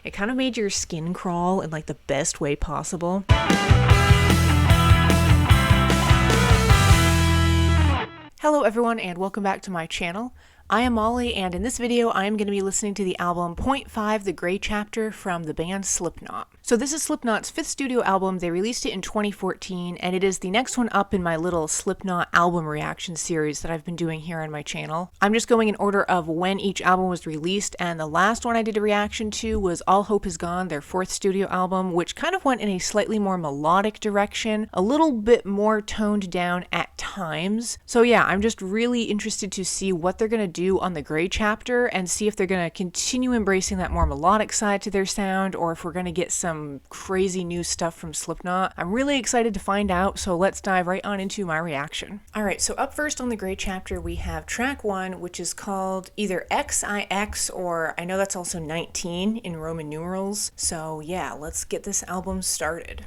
It kind of made your skin crawl in like the best way possible. Hello everyone and welcome back to my channel. I am Molly, and in this video I am going to be listening to the album Point 5 The Grey Chapter from the band Slipknot. So this is Slipknot's 5th studio album. They released it in 2014, and it is the next one up in my little Slipknot album reaction series that I've been doing here on my channel. I'm just going in order of when each album was released, and the last one I did a reaction to was All Hope Is Gone, their 4th studio album, which kind of went in a slightly more melodic direction, a little bit more toned down at times. So yeah, I'm just really interested to see what they're going to do on the Grey Chapter and see if they're going to continue embracing that more melodic side to their sound, or if we're going to get some crazy new stuff from Slipknot. I'm really excited to find out, so let's dive right on into my reaction. Alright, so up first on the Grey Chapter we have track 1, which is called either XIX, or I know that's also 19 in Roman numerals. So yeah, let's get this album started.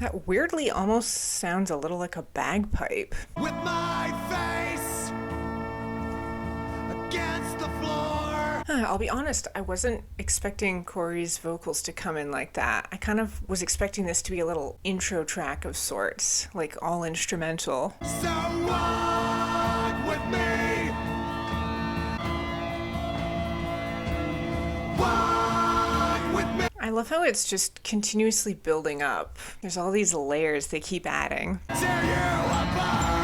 That weirdly almost sounds a little like a bagpipe. With my face against the floor. I'll be honest, I wasn't expecting Corey's vocals to come in like that. I kind of was expecting this to be a little intro track of sorts, like all instrumental. So walk with me. Walk with me. I love how it's just continuously building up. There's all these layers they keep adding. Tear you apart.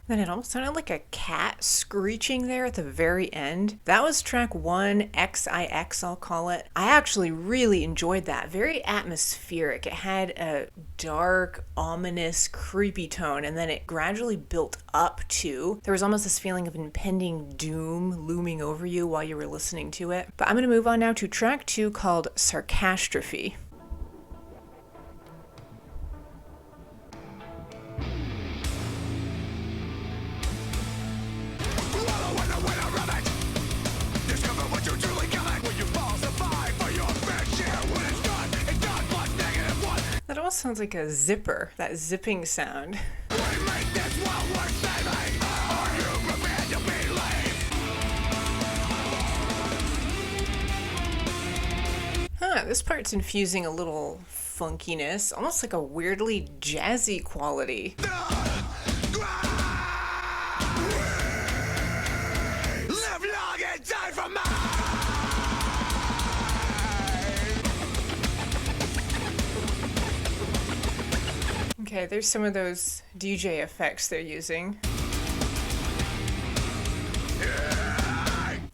Then it almost sounded like a cat screeching there at the very end. That was track 1, XIX, I'll call it. I actually really enjoyed that. Very atmospheric. It had a dark, ominous, creepy tone, and then it gradually built up to. There was almost this feeling of impending doom looming over you while you were listening to it. But I'm going to move on now to track 2 called Sarcastrophe. That almost sounds like a zipper, that zipping sound. This part's infusing a little funkiness, almost like a weirdly jazzy quality. Live long and die for mine. Okay, there's some of those DJ effects they're using.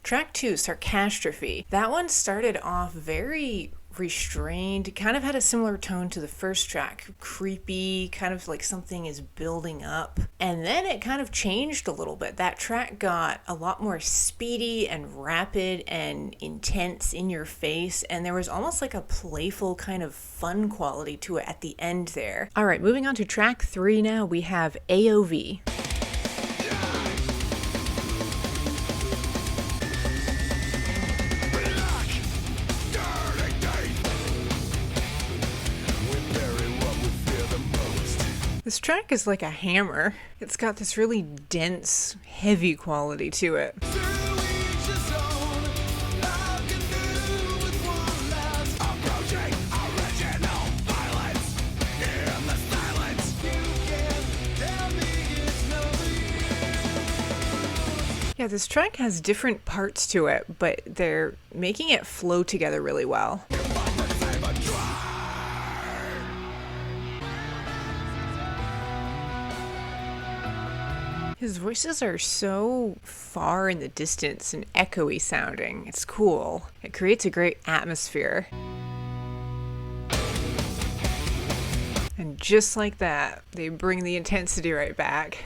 Track 2, Sarcastrophe. That one started off very restrained, kind of had a similar tone to the first track. Creepy, kind of like something is building up. And then it kind of changed a little bit. That track got a lot more speedy and rapid and intense in your face, and there was almost like a playful kind of fun quality to it at the end there. Alright, moving on to track 3 now, we have AOV. This track is like a hammer. It's got this really dense, heavy quality to it. Yeah, this track has different parts to it, but they're making it flow together really well. His voices are so far in the distance and echoey sounding. It's cool. It creates a great atmosphere. And just like that, they bring the intensity right back.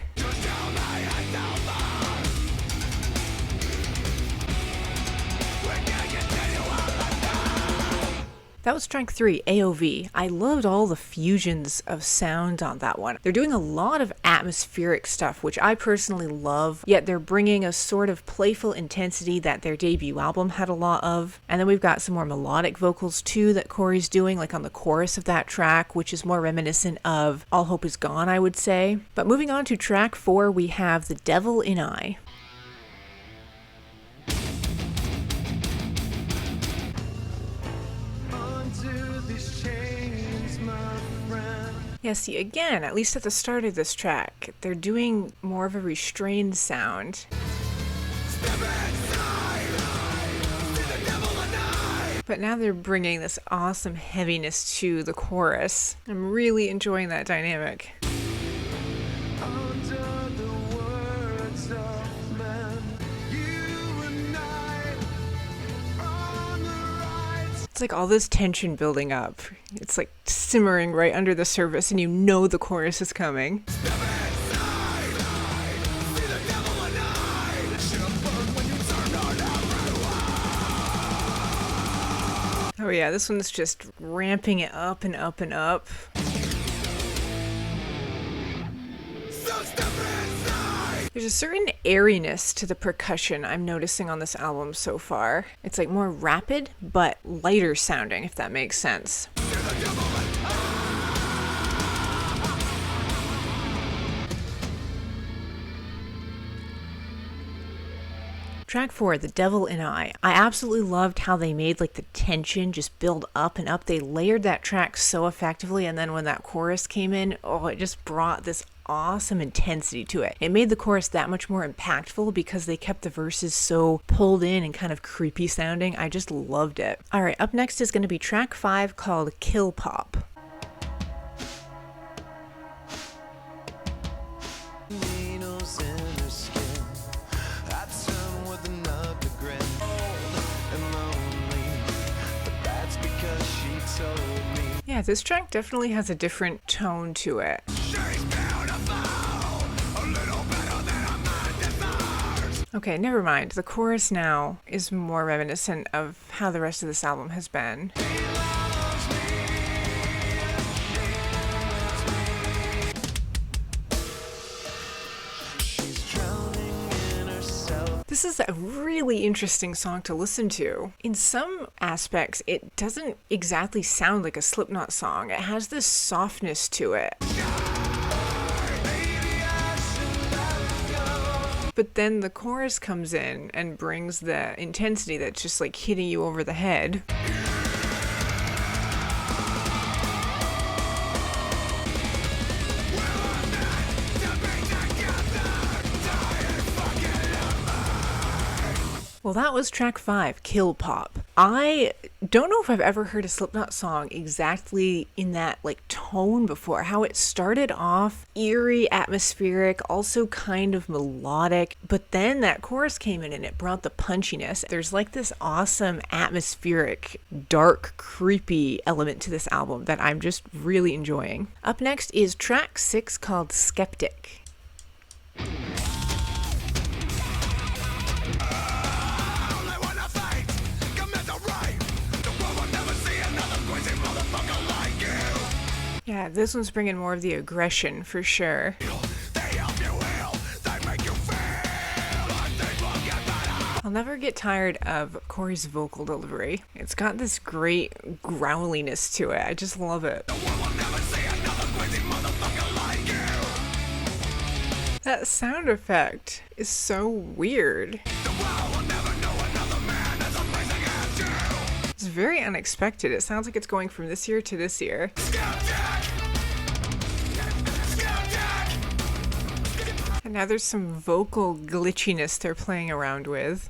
That was track 3, AOV. I loved all the fusions of sound on that one. They're doing a lot of atmospheric stuff, which I personally love, yet they're bringing a sort of playful intensity that their debut album had a lot of. And then we've got some more melodic vocals too that Corey's doing, like on the chorus of that track, which is more reminiscent of All Hope Is Gone, I would say. But moving on to track 4, we have The Devil in I. Yeah, see, again, at least at the start of this track, they're doing more of a restrained sound. But now they're bringing this awesome heaviness to the chorus. I'm really enjoying that dynamic. It's like all this tension building up. It's like simmering right under the surface, and you know the chorus is coming. Oh yeah, this one's just ramping it up and up and up. There's a certain airiness to the percussion I'm noticing on this album so far. It's like more rapid, but lighter sounding, if that makes sense. Track 4, The Devil in I. I absolutely loved how they made like the tension just build up and up. They layered that track so effectively, and then when that chorus came in, oh, it just brought this awesome intensity to it. It made the chorus that much more impactful because they kept the verses so pulled in and kind of creepy sounding. I just loved it. Alright, up next is going to be track 5 called Killpop. Yeah, this track definitely has a different tone to it. Okay, never mind. The chorus now is more reminiscent of how the rest of this album has been. This is a really interesting song to listen to. In some aspects, it doesn't exactly sound like a Slipknot song. It has this softness to it. But then the chorus comes in and brings the intensity that's just like hitting you over the head. Well, that was track 5, Killpop. I don't know if I've ever heard a Slipknot song exactly in that like tone before. How it started off eerie, atmospheric, also kind of melodic, but then that chorus came in and it brought the punchiness. There's like this awesome atmospheric, dark, creepy element to this album that I'm just really enjoying. Up next is track 6 called Skeptic. Yeah, this one's bringing more of the aggression for sure. I'll never get tired of Corey's vocal delivery. It's got this great growliness to it. I just love it. That sound effect is so weird. It's very unexpected. It sounds like it's going from this ear to this ear. And now there's some vocal glitchiness they're playing around with.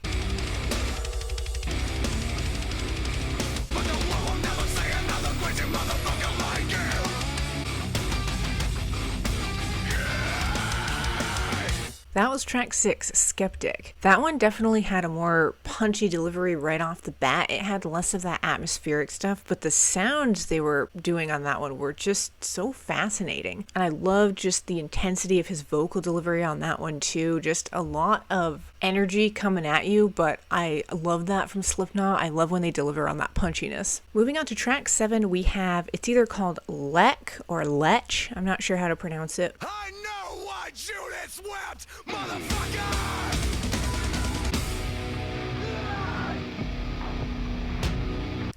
That was track 6, Skeptic. That one definitely had a more punchy delivery right off the bat. It had less of that atmospheric stuff, but the sounds they were doing on that one were just so fascinating. And I love just the intensity of his vocal delivery on that one too. Just a lot of energy coming at you, but I love that from Slipknot. I love when they deliver on that punchiness. Moving on to track 7, we have, it's either called Lech or Lech. I'm not sure how to pronounce it. I know what Judas wept, motherfucker!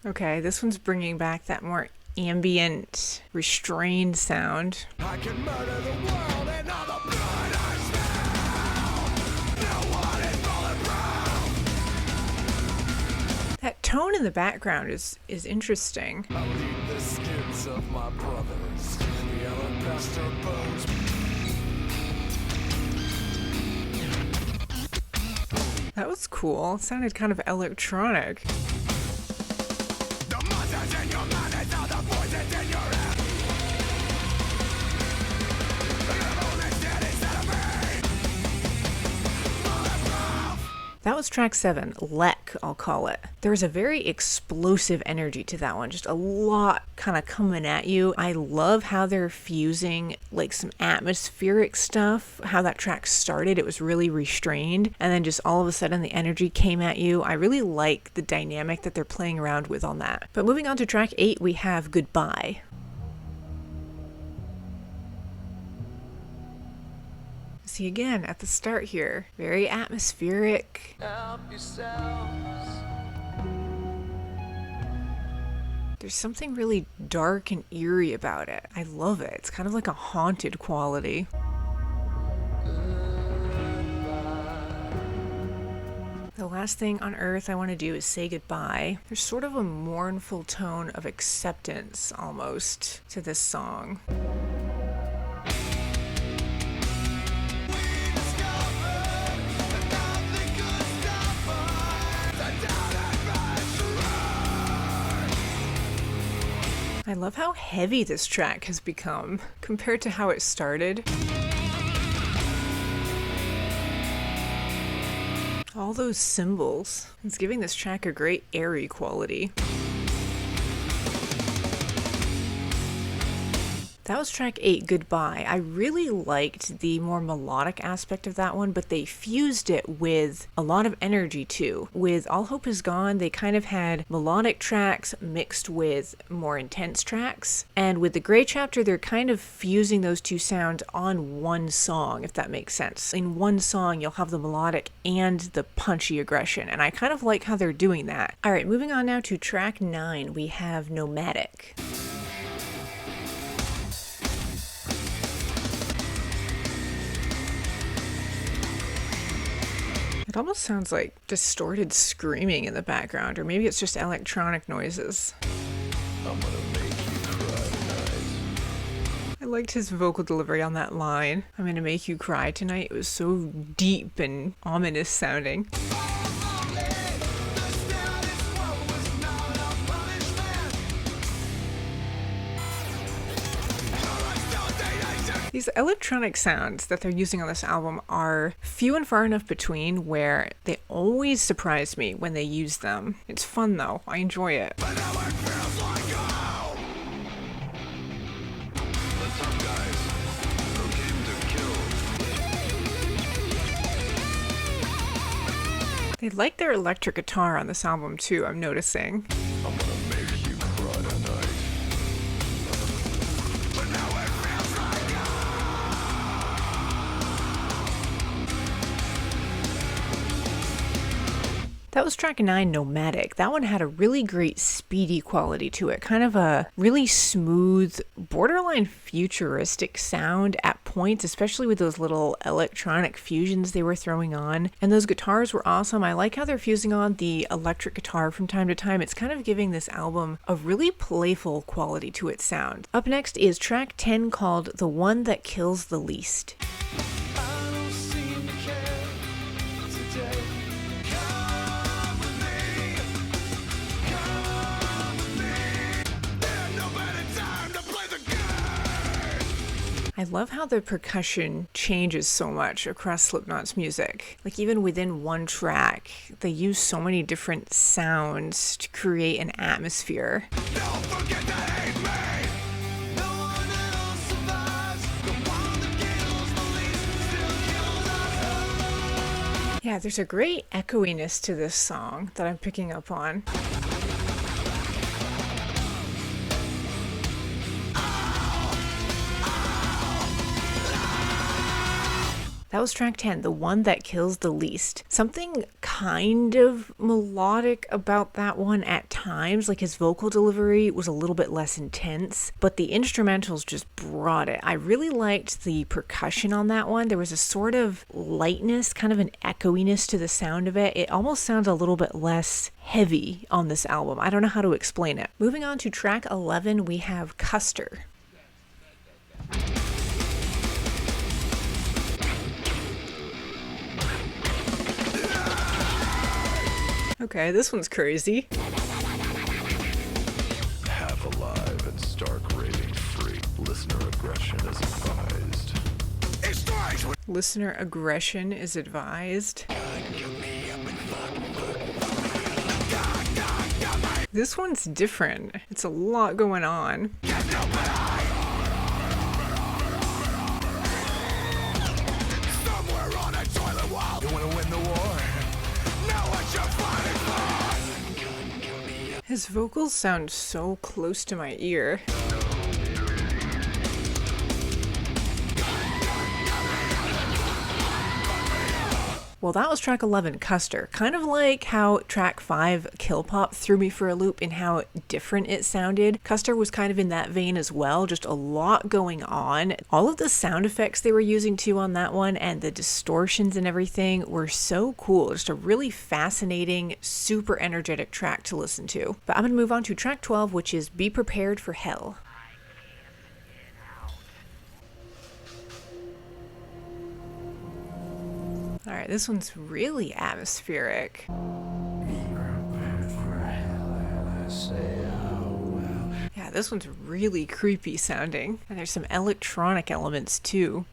Okay, this one's bringing back that more ambient, restrained sound. I can murder the world and all the blood I smell. No one is bulletproof. That tone in the background is interesting. I'll eat the skins of my brothers, the alabaster bones. That was cool. It sounded kind of electronic. The monsters in your mind is all the voices in your head. That was track 7, Lech, I'll call it. There was a very explosive energy to that one, just a lot kind of coming at you. I love how they're fusing like some atmospheric stuff, how that track started. It was really restrained, and then just all of a sudden the energy came at you. I really like the dynamic that they're playing around with on that. But moving on to track 8, we have Goodbye. See again at the start here, very atmospheric. Help yourselves. There's something really dark and eerie about it. I love it. It's kind of like a haunted quality. The last thing on earth I want to do is say goodbye. There's sort of a mournful tone of acceptance almost to this song. I love how heavy this track has become compared to how it started. All those cymbals. It's giving this track a great airy quality. That was track 8, Goodbye. I really liked the more melodic aspect of that one, but they fused it with a lot of energy too. With All Hope Is Gone, they kind of had melodic tracks mixed with more intense tracks. And with The Gray Chapter, they're kind of fusing those two sounds on one song, if that makes sense. In one song, you'll have the melodic and the punchy aggression, and I kind of like how they're doing that. All right, moving on now to track 9, we have Nomadic. It almost sounds like distorted screaming in the background, or maybe it's just electronic noises. I'm gonna make you cry tonight. I liked his vocal delivery on that line. I'm gonna make you cry tonight. It was so deep and ominous sounding. These electronic sounds that they're using on this album are few and far enough between where they always surprise me when they use them. It's fun though. I enjoy it. But now it feels like home. The tough guys who came to kill. They like their electric guitar on this album too, I'm noticing. I'm gonna make you cry tonight. But now it feels like That was track 9, Nomadic. That one had a really great speedy quality to it. Kind of a really smooth, borderline futuristic sound at points, especially with those little electronic fusions they were throwing on. And those guitars were awesome. I like how they're fusing on the electric guitar from time to time. It's kind of giving this album a really playful quality to its sound. Up next is track 10 called The One That Kills the Least. I don't seem to care today. Come with me. There's no better time to play the game. I love how the percussion changes so much across Slipknot's music. Like even within one track, they use so many different sounds to create an atmosphere. Don't forget to hate me. No one else survives. The one that kills the least still kills us. Yeah, there's a great echoiness to this song that I'm picking up on. That was track 10, the one that kills the least. Something kind of melodic about that one at times, like his vocal delivery was a little bit less intense, but the instrumentals just brought it. I really liked the percussion on that one. There was a sort of lightness, kind of an echoiness to the sound of it. It almost sounds a little bit less heavy on this album. I don't know how to explain it. Moving on to track 11, we have Custer. Okay, this one's crazy. Half alive and stark raving free. Listener aggression is advised. It's strange when Listener aggression is advised. This one's different. It's a lot going on. somewhere on a toilet wall. You wanna win the war? Know what you're fighting for. His vocals sound so close to my ear. Well, that was track 11, Custer. Kind of like how track 5, Killpop, threw me for a loop in how different it sounded. Custer was kind of in that vein as well, just a lot going on. All of the sound effects they were using too on that one and the distortions and everything were so cool. Just a really fascinating, super energetic track to listen to. But I'm going to move on to track 12, which is Be Prepared for Hell. Alright, this one's really atmospheric. Yeah, this one's really creepy sounding. And there's some electronic elements too.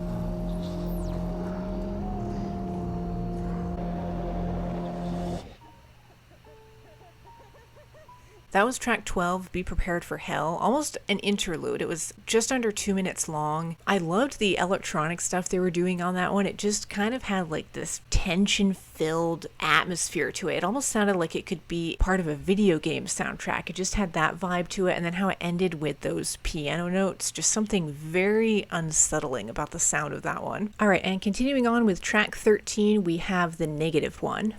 That was track 12, Be Prepared for Hell. Almost an interlude. It was just under 2 minutes long. I loved the electronic stuff they were doing on that one. It just kind of had like this tension-filled atmosphere to it. It almost sounded like it could be part of a video game soundtrack. It just had that vibe to it. And then how it ended with those piano notes. Just something very unsettling about the sound of that one. All right, and continuing on with track 13, we have the negative one.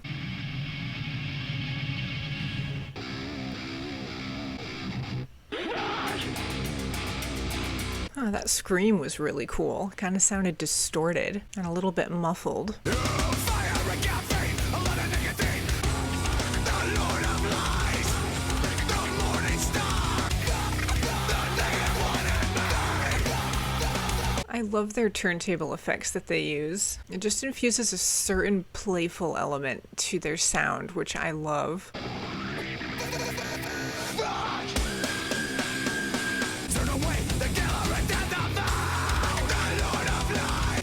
Oh, that scream was really cool. Kind of sounded distorted and a little bit muffled. Fire and caffeine, a lot of nicotine. The Lord of Lies, the Morning Star, the negative one and me. I love their turntable effects that they use. It just infuses a certain playful element to their sound, which I love. Turn away the killer and death of thou, the Lord of Lies.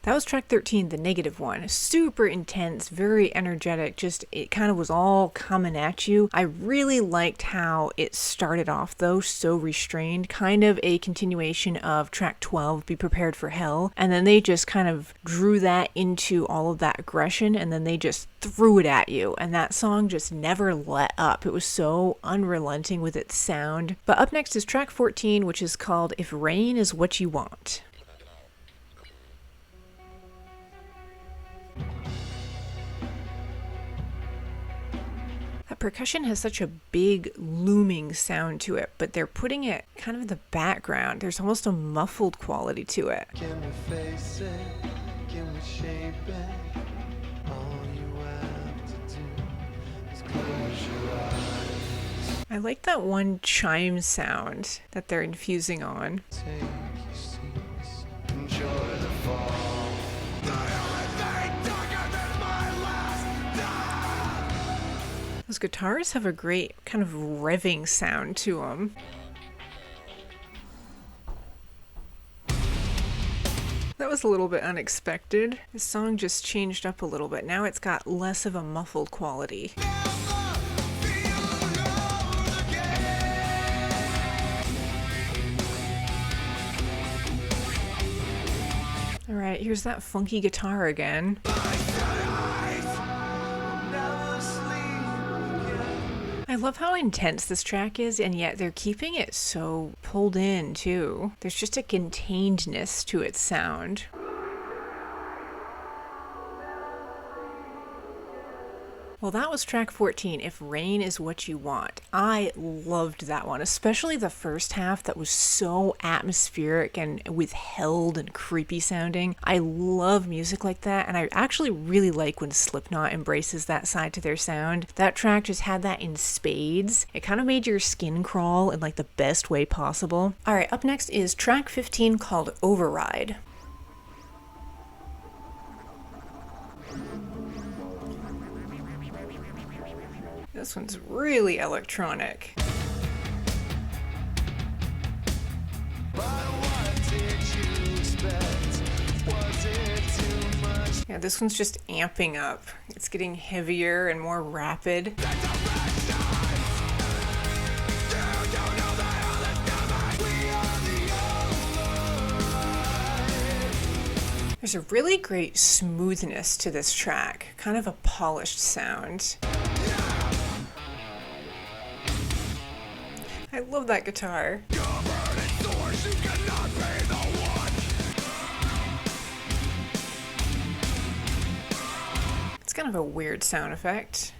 That was track 13, the negative one. Super intense, very energetic, just it kind of was all coming at you. I really liked how it started off though, so restrained, kind of a continuation of track 12, Be Prepared for Hell. And then they just kind of drew that into all of that aggression and then they just threw it at you. And that song just never let up. It was so unrelenting with its sound. But up next is track 14, which is called If Rain Is What You Want. That percussion has such a big looming sound to it, but they're putting it kind of in the background. There's almost a muffled quality to it. Can we face it? Can we shape it? All you have to do is close your eyes. I like that one chime sound that they're infusing on. Take your seats. Enjoy the fall. The only thing darker than my last day. Those guitars have a great kind of revving sound to them. That was a little bit unexpected. This song just changed up a little bit. Now it's got less of a muffled quality. Alright, here's that funky guitar again. I love how intense this track is, and yet they're keeping it so pulled in, too. There's just a containedness to its sound. Well, that was track 14, If Rain Is What You Want. I loved that one, especially the first half that was so atmospheric and withheld and creepy sounding. I love music like that, and I actually really like when Slipknot embraces that side to their sound. That track just had that in spades. It kind of made your skin crawl in like the best way possible. Alright, up next is track 15 called Override. This one's really electronic. Yeah, this one's just amping up. It's getting heavier and more rapid. There's a really great smoothness to this track, kind of a polished sound. I love that guitar. It's kind of a weird sound effect.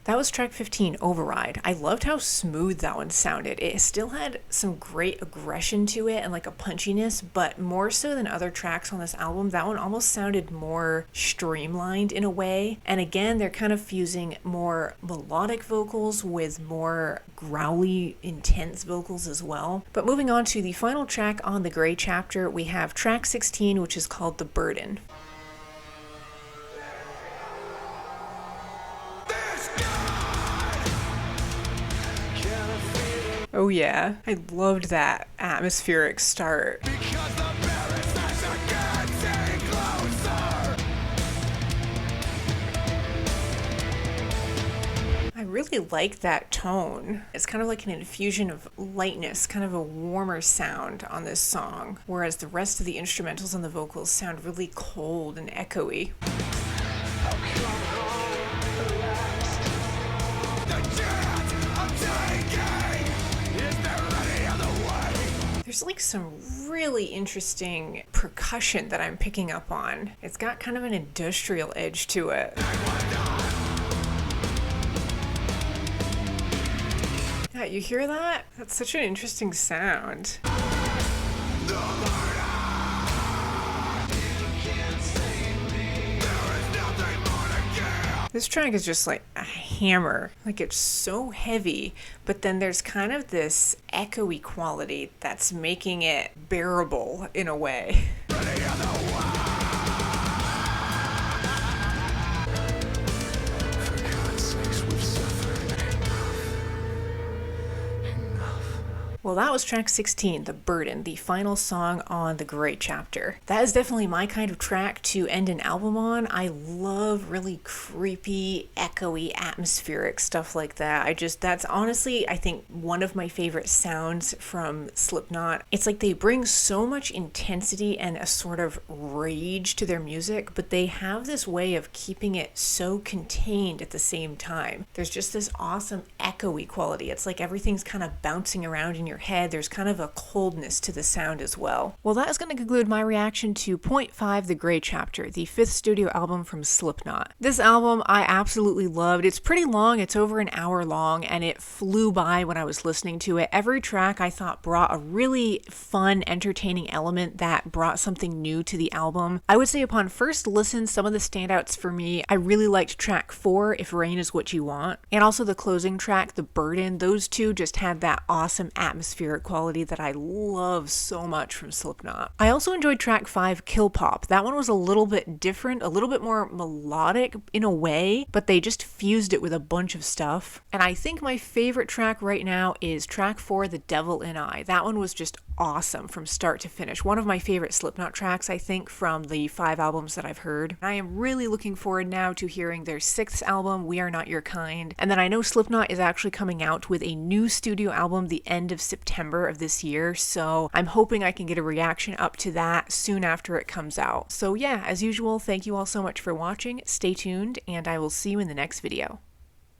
That was track 15, Override. I loved how smooth that one sounded. It still had some great aggression to it and like a punchiness, but more so than other tracks on this album, that one almost sounded more streamlined in a way. And again, they're kind of fusing more melodic vocals with more growly, intense vocals as well. But moving on to the final track on the Gray chapter, we have track 16, which is called The Burden. Oh yeah, I loved that atmospheric start. I really like that tone. It's kind of like an infusion of lightness, kind of a warmer sound on this song, whereas the rest of the instrumentals and the vocals sound really cold and echoey. There's like some really interesting percussion that I'm picking up on. It's got kind of an industrial edge to it. Yeah, you hear that? That's such an interesting sound. This track is just like a hammer. Like, it's so heavy, but then there's kind of this echoey quality that's making it bearable in a way. Well, that was track 16, The Burden, the final song on the Gray chapter. That is definitely my kind of track to end an album on. I love really creepy, echoey, atmospheric stuff like that. That's honestly, I think, one of my favorite sounds from Slipknot. It's like they bring so much intensity and a sort of rage to their music, but they have this way of keeping it so contained at the same time. There's just this awesome echoey quality. It's like everything's kind of bouncing around in your head. There's kind of a coldness to the sound as well. Well, that is going to conclude my reaction to Point 5, The Gray Chapter, the 5th studio album from Slipknot. This album I absolutely loved. It's pretty long. It's over an hour long, and it flew by when I was listening to it. Every track I thought brought a really fun, entertaining element that brought something new to the album. I would say upon first listen, some of the standouts for me, I really liked track 4, If Rain Is What You Want, and also the closing track, The Burden. Those two just had that awesome atmosphere atmospheric quality that I love so much from Slipknot. I also enjoyed track 5, Killpop. That one was a little bit different, a little bit more melodic in a way, but they just fused it with a bunch of stuff. And I think my favorite track right now is track 4, The Devil in I. That one was just awesome from start to finish. One of my favorite Slipknot tracks, I think, from the 5 albums that I've heard. I am really looking forward now to hearing their 6th album, We Are Not Your Kind. And then I know Slipknot is actually coming out with a new studio album the end of September of this year, so I'm hoping I can get a reaction up to that soon after it comes out. So yeah, as usual, thank you all so much for watching, stay tuned, and I will see you in the next video.